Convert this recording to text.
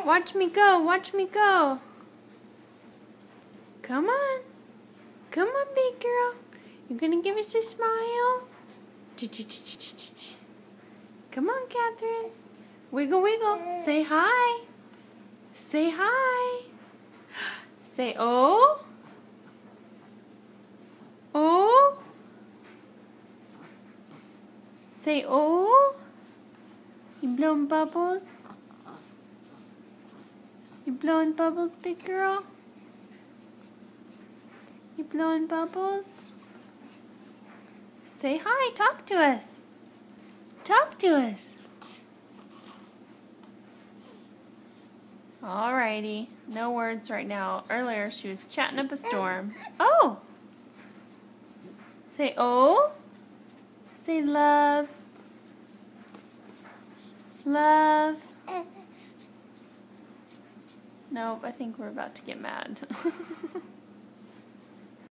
Watch me go. Watch me go. Come on. Come on, big girl. You're going to give us a smile? Come on, Catherine. Wiggle, wiggle. Say hi. Say hi. Say oh. Oh. Say oh. You blowing bubbles? You blowing bubbles, big girl? You blowing bubbles? Say hi. Talk to us. Talk to us. Alrighty. No words right now. Earlier she was chatting up a storm. Oh! Say oh. Say love. Love. Nope, I think we're about to get mad.